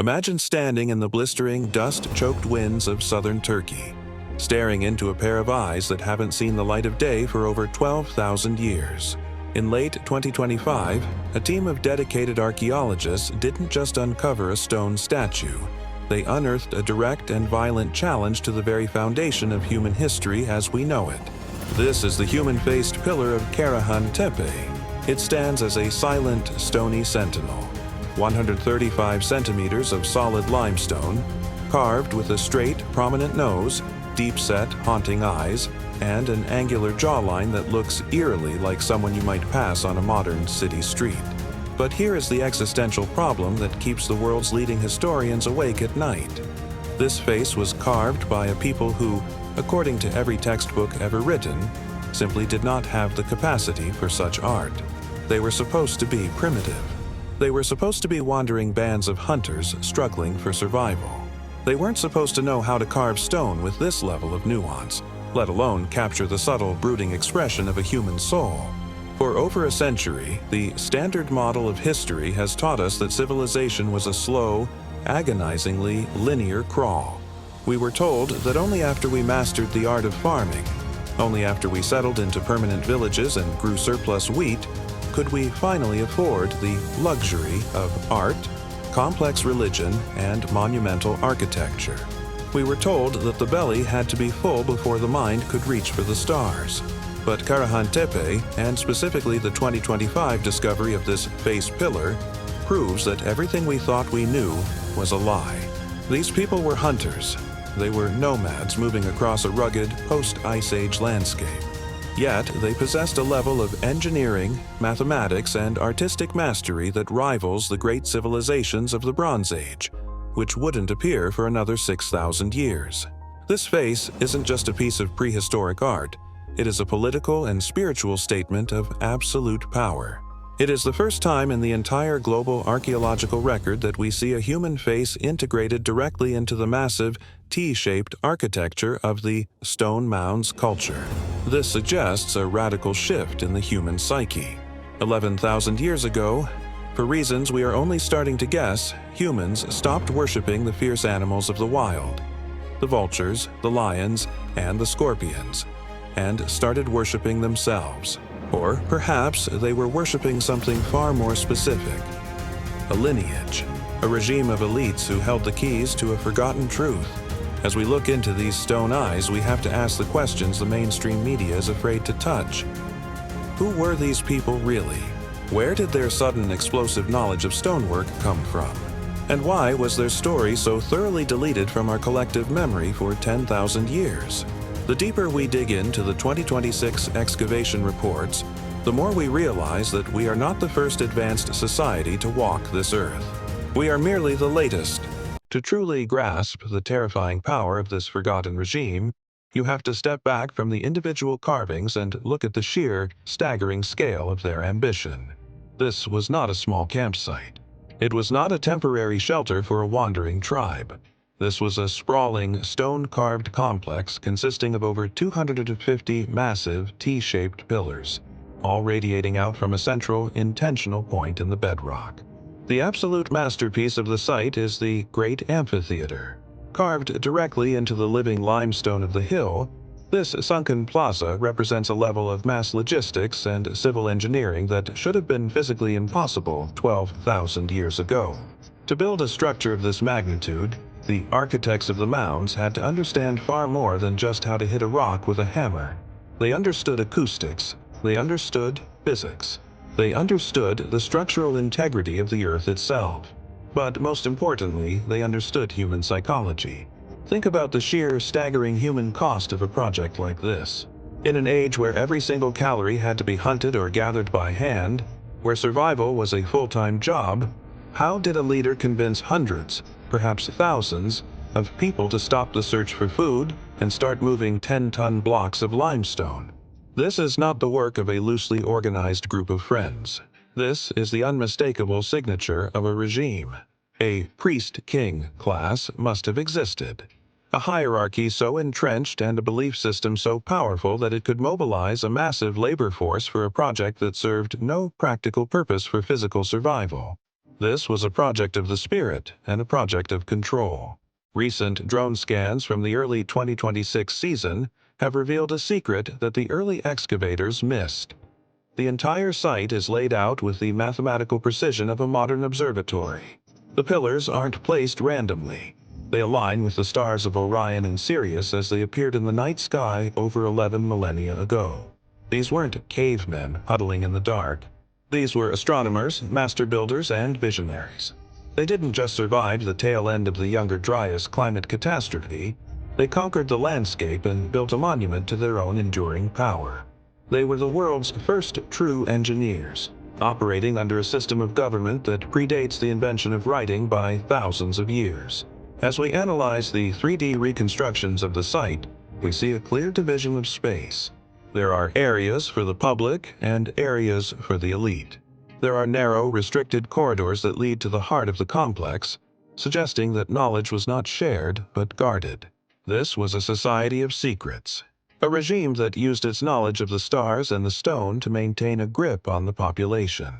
Imagine standing in the blistering, dust-choked winds of southern Turkey, staring into a pair of eyes that haven't seen the light of day for over 12,000 years. In late 2025, a team of dedicated archaeologists didn't just uncover a stone statue. They unearthed a direct and violent challenge to the very foundation of human history as we know it. This is the human-faced pillar of Karahan Tepe. It stands as a silent, stony sentinel. 135 centimeters of solid limestone, carved with a straight, prominent nose, deep-set, haunting eyes, and an angular jawline that looks eerily like someone you might pass on a modern city street. But here is the existential problem that keeps the world's leading historians awake at night. This face was carved by a people who, according to every textbook ever written, simply did not have the capacity for such art. They were supposed to be primitive. They were supposed to be wandering bands of hunters struggling for survival. They weren't supposed to know how to carve stone with this level of nuance, let alone capture the subtle, brooding expression of a human soul. For over a century, the standard model of history has taught us that civilization was a slow, agonizingly linear crawl. We were told that only after we mastered the art of farming, only after we settled into permanent villages and grew surplus wheat, could we finally afford the luxury of art, complex religion, and monumental architecture. We were told that the belly had to be full before the mind could reach for the stars. But Karahan Tepe, and specifically the 2025 discovery of this face pillar, proves that everything we thought we knew was a lie. These people were hunters. They were nomads moving across a rugged, post-Ice Age landscape. Yet, they possessed a level of engineering, mathematics, and artistic mastery that rivals the great civilizations of the Bronze Age, which wouldn't appear for another 6,000 years. This face isn't just a piece of prehistoric art. It is a political and spiritual statement of absolute power. It is the first time in the entire global archaeological record that we see a human face integrated directly into the massive, T-shaped architecture of the stone mounds culture. This suggests a radical shift in the human psyche. 11,000 years ago, for reasons we are only starting to guess, humans stopped worshipping the fierce animals of the wild, the vultures, the lions, and the scorpions, and started worshipping themselves. Or perhaps they were worshipping something far more specific: a lineage, a regime of elites who held the keys to a forgotten truth. As we look into these stone eyes, we have to ask the questions the mainstream media is afraid to touch. Who were these people really? Where did their sudden explosive knowledge of stonework come from? And why was their story so thoroughly deleted from our collective memory for 10,000 years? The deeper we dig into the 2026 excavation reports, the more we realize that we are not the first advanced society to walk this earth. We are merely the latest. To truly grasp the terrifying power of this forgotten regime, you have to step back from the individual carvings and look at the sheer, staggering scale of their ambition. This was not a small campsite. It was not a temporary shelter for a wandering tribe. This was a sprawling, stone-carved complex consisting of over 250 massive, T-shaped pillars, all radiating out from a central, intentional point in the bedrock. The absolute masterpiece of the site is the Great Amphitheater. Carved directly into the living limestone of the hill, this sunken plaza represents a level of mass logistics and civil engineering that should have been physically impossible 12,000 years ago. To build a structure of this magnitude, the architects of the mounds had to understand far more than just how to hit a rock with a hammer. They understood acoustics. They understood physics. They understood the structural integrity of the earth itself. But most importantly, they understood human psychology. Think about the sheer, staggering human cost of a project like this. In an age where every single calorie had to be hunted or gathered by hand, where survival was a full-time job, how did a leader convince hundreds, perhaps thousands, of people to stop the search for food and start moving 10-ton blocks of limestone? This is not the work of a loosely organized group of friends. This is the unmistakable signature of a regime. A priest-king class must have existed. A hierarchy so entrenched and a belief system so powerful that it could mobilize a massive labor force for a project that served no practical purpose for physical survival. This was a project of the spirit and a project of control. Recent drone scans from the early 2026 season have revealed a secret that the early excavators missed. The entire site is laid out with the mathematical precision of a modern observatory. The pillars aren't placed randomly. They align with the stars of Orion and Sirius as they appeared in the night sky over 11 millennia ago. These weren't cavemen huddling in the dark. These were astronomers, master builders, and visionaries. They didn't just survive the tail end of the Younger Dryas climate catastrophe, they conquered the landscape and built a monument to their own enduring power. They were the world's first true engineers, operating under a system of government that predates the invention of writing by thousands of years. As we analyze the 3D reconstructions of the site, we see a clear division of space. There are areas for the public and areas for the elite. There are narrow, restricted corridors that lead to the heart of the complex, suggesting that knowledge was not shared but guarded. This was a society of secrets, a regime that used its knowledge of the stars and the stone to maintain a grip on the population.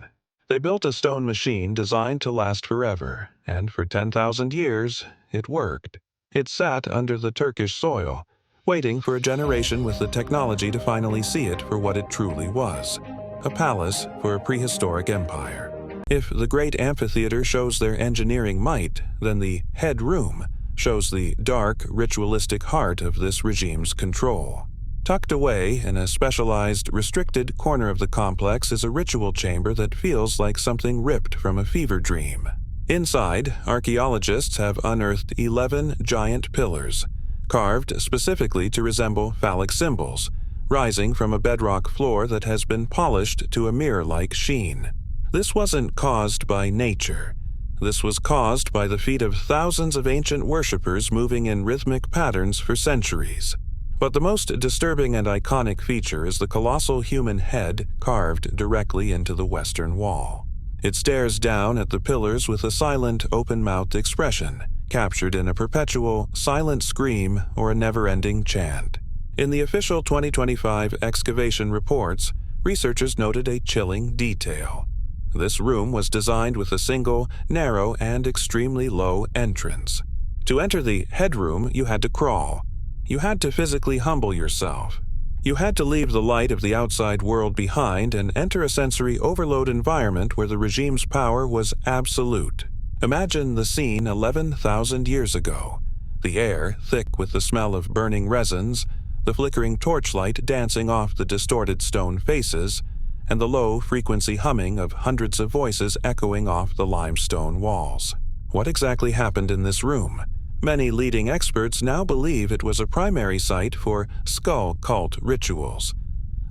They built a stone machine designed to last forever, and for 10,000 years, it worked. It sat under the Turkish soil, waiting for a generation with the technology to finally see it for what it truly was, a palace for a prehistoric empire. If the great amphitheater shows their engineering might, then the head room shows the dark, ritualistic heart of this regime's control. Tucked away in a specialized, restricted corner of the complex is a ritual chamber that feels like something ripped from a fever dream. Inside, archaeologists have unearthed 11 giant pillars, carved specifically to resemble phallic symbols, rising from a bedrock floor that has been polished to a mirror-like sheen. This wasn't caused by nature. This was caused by the feet of thousands of ancient worshippers moving in rhythmic patterns for centuries. But the most disturbing and iconic feature is the colossal human head carved directly into the western wall. It stares down at the pillars with a silent, open-mouthed expression, captured in a perpetual, silent scream or a never-ending chant. In the official 2025 excavation reports, researchers noted a chilling detail. This room was designed with a single, narrow, and extremely low entrance. To enter the headroom, you had to crawl. You had to physically humble yourself. You had to leave the light of the outside world behind and enter a sensory overload environment where the regime's power was absolute. Imagine the scene 11,000 years ago. The air, thick with the smell of burning resins, the flickering torchlight dancing off the distorted stone faces, and the low-frequency humming of hundreds of voices echoing off the limestone walls. What exactly happened in this room? Many leading experts now believe it was a primary site for skull cult rituals,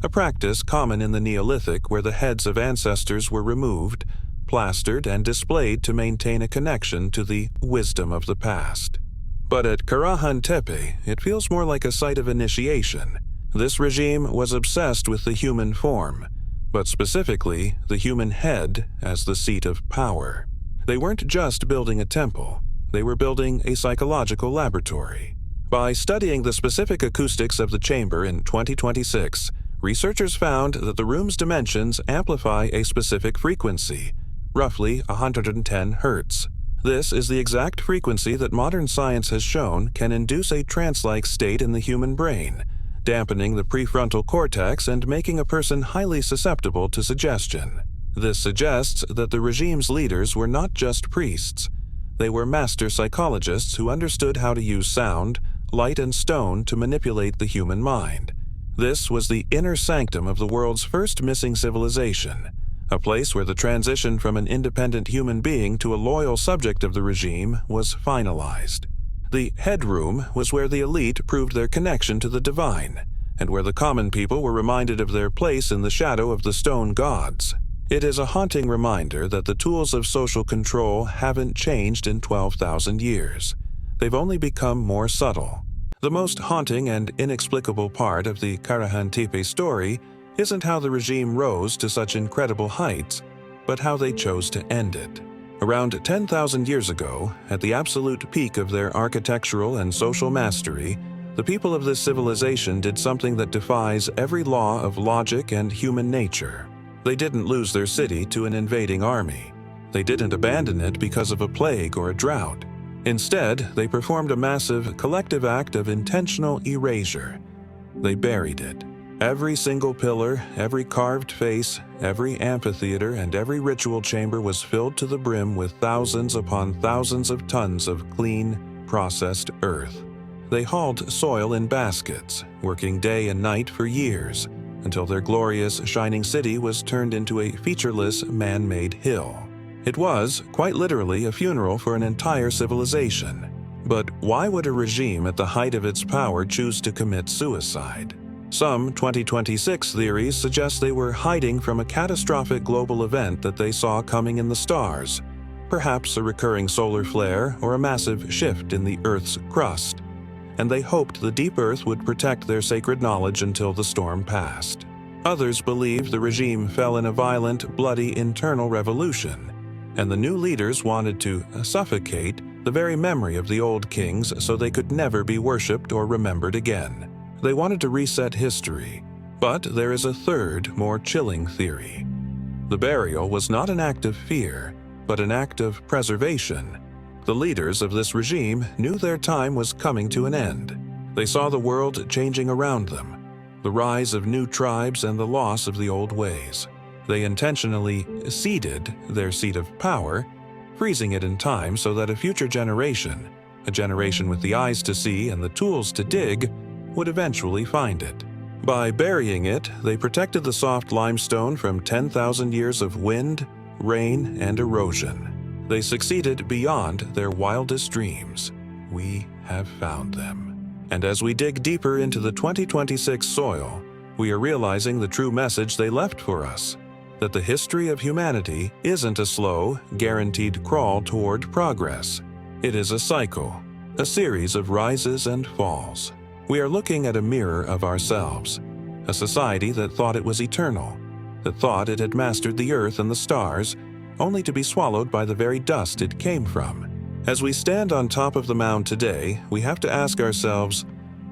a practice common in the Neolithic where the heads of ancestors were removed, plastered, and displayed to maintain a connection to the wisdom of the past. But at Karahan Tepe, it feels more like a site of initiation. This regime was obsessed with the human form, but specifically the human head as the seat of power. They weren't just building a temple, they were building a psychological laboratory. By studying the specific acoustics of the chamber in 2026, researchers found that the room's dimensions amplify a specific frequency, roughly 110 Hertz. This is the exact frequency that modern science has shown can induce a trance-like state in the human brain, dampening the prefrontal cortex and making a person highly susceptible to suggestion. This suggests that the regime's leaders were not just priests. They were master psychologists who understood how to use sound, light, and stone to manipulate the human mind. This was the inner sanctum of the world's first missing civilization, a place where the transition from an independent human being to a loyal subject of the regime was finalized. The headroom was where the elite proved their connection to the divine, and where the common people were reminded of their place in the shadow of the stone gods. It is a haunting reminder that the tools of social control haven't changed in 12,000 years. They've only become more subtle. The most haunting and inexplicable part of the Karahan Tepe story isn't how the regime rose to such incredible heights, but how they chose to end it. Around 10,000 years ago, at the absolute peak of their architectural and social mastery, the people of this civilization did something that defies every law of logic and human nature. They didn't lose their city to an invading army. They didn't abandon it because of a plague or a drought. Instead, they performed a massive collective act of intentional erasure. They buried it. Every single pillar, every carved face, every amphitheater, and every ritual chamber was filled to the brim with thousands upon thousands of tons of clean, processed earth. They hauled soil in baskets, working day and night for years, until their glorious, shining city was turned into a featureless, man-made hill. It was, quite literally, a funeral for an entire civilization. But why would a regime at the height of its power choose to commit suicide? Some 2026 theories suggest they were hiding from a catastrophic global event that they saw coming in the stars, perhaps a recurring solar flare or a massive shift in the Earth's crust, and they hoped the deep Earth would protect their sacred knowledge until the storm passed. Others believed the regime fell in a violent, bloody internal revolution, and the new leaders wanted to suffocate the very memory of the old kings so they could never be worshipped or remembered again. They wanted to reset history. But there is a third, more chilling theory. The burial was not an act of fear, but an act of preservation. The leaders of this regime knew their time was coming to an end. They saw the world changing around them, the rise of new tribes and the loss of the old ways. They intentionally ceded their seat of power, freezing it in time so that a future generation, a generation with the eyes to see and the tools to dig, would eventually find it. By burying it, they protected the soft limestone from 10,000 years of wind, rain, and erosion. They succeeded beyond their wildest dreams. We have found them. And as we dig deeper into the 2026 soil, we are realizing the true message they left for us, that the history of humanity isn't a slow, guaranteed crawl toward progress. It is a cycle, a series of rises and falls. We are looking at a mirror of ourselves, a society that thought it was eternal, that thought it had mastered the earth and the stars, only to be swallowed by the very dust it came from. As we stand on top of the mound today, we have to ask ourselves,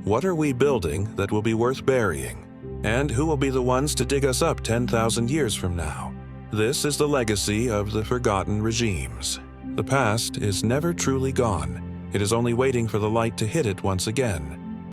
what are we building that will be worth burying? And who will be the ones to dig us up 10,000 years from now? This is the legacy of the forgotten regimes. The past is never truly gone. It is only waiting for the light to hit it once again.